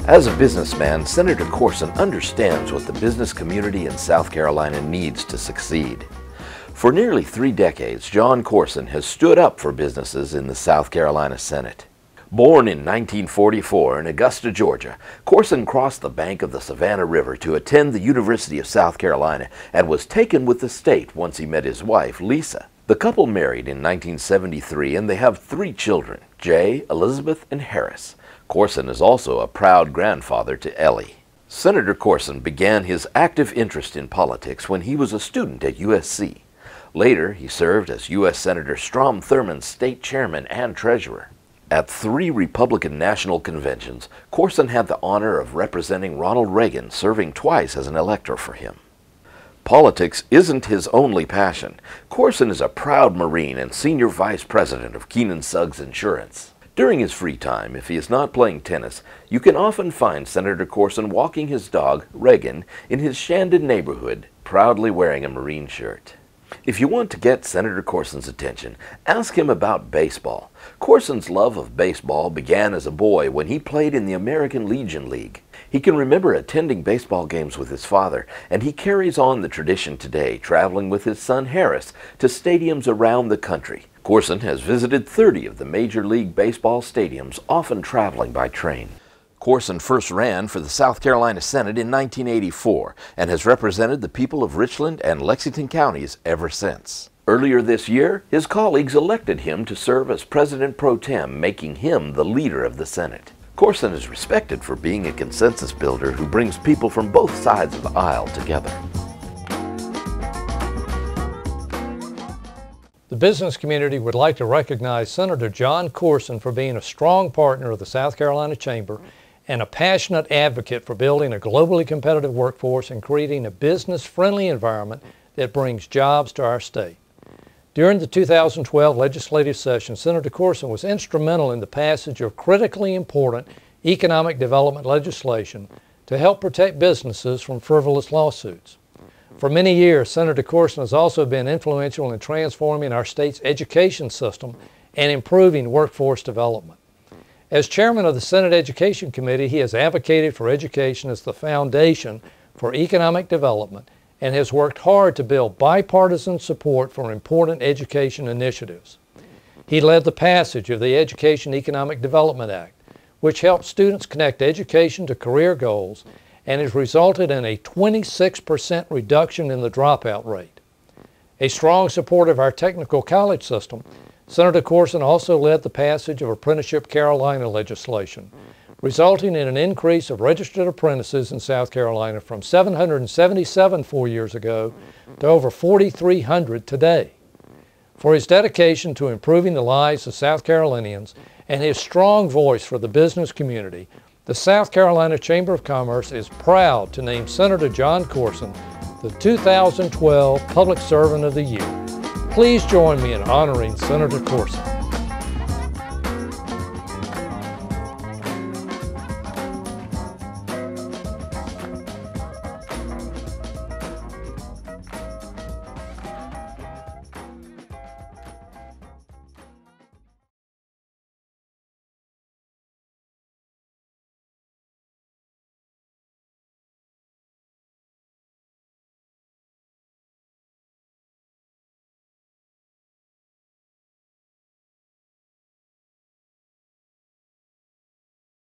As a businessman, Senator Courson understands what the business community in South Carolina needs to succeed. For nearly 3 decades, John Courson has stood up for businesses in the South Carolina Senate. Born in 1944 in Augusta, Georgia, Courson crossed the bank of the Savannah River to attend the University of South Carolina and was taken with the state once he met his wife, Lisa. The couple married in 1973 and they have 3 children, Jay, Elizabeth, and Harris. Courson is also a proud grandfather to Ellie. Senator Courson began his active interest in politics when he was a student at USC. Later, he served as U.S. Senator Strom Thurmond's state chairman and treasurer. At 3 Republican national conventions, Courson had the honor of representing Ronald Reagan, serving twice as an elector for him. Politics isn't his only passion. Courson is a proud Marine and senior vice president of Keenan Suggs Insurance. During his free time, if he is not playing tennis, you can often find Senator Courson walking his dog, Reagan, in his Shandon neighborhood, proudly wearing a Marine shirt. If you want to get Senator Courson's attention, ask him about baseball. Courson's love of baseball began as a boy when he played in the American Legion League. He can remember attending baseball games with his father, and he carries on the tradition today, traveling with his son Harris to stadiums around the country. Courson has visited 30 of the Major League Baseball stadiums, often traveling by train. Courson first ran for the South Carolina Senate in 1984 and has represented the people of Richland and Lexington counties ever since. Earlier this year, his colleagues elected him to serve as President Pro Tem, making him the leader of the Senate. Courson is respected for being a consensus builder who brings people from both sides of the aisle together. The business community would like to recognize Senator John Courson for being a strong partner of the South Carolina Chamber and a passionate advocate for building a globally competitive workforce and creating a business-friendly environment that brings jobs to our state. During the 2012 legislative session, Senator Courson was instrumental in the passage of critically important economic development legislation to help protect businesses from frivolous lawsuits. For many years, Senator Courson has also been influential in transforming our state's education system and improving workforce development. As chairman of the Senate Education Committee, he has advocated for education as the foundation for economic development and has worked hard to build bipartisan support for important education initiatives. He led the passage of the Education Economic Development Act, which helps students connect education to career goals and has resulted in a 26% reduction in the dropout rate. A strong supporter of our technical college system, Senator Courson also led the passage of Apprenticeship Carolina legislation, resulting in an increase of registered apprentices in South Carolina from 777 4 years ago to over 4,300 today. For his dedication to improving the lives of South Carolinians and his strong voice for the business community, the South Carolina Chamber of Commerce is proud to name Senator John Courson the 2012 Public Servant of the Year. Please join me in honoring Senator Courson.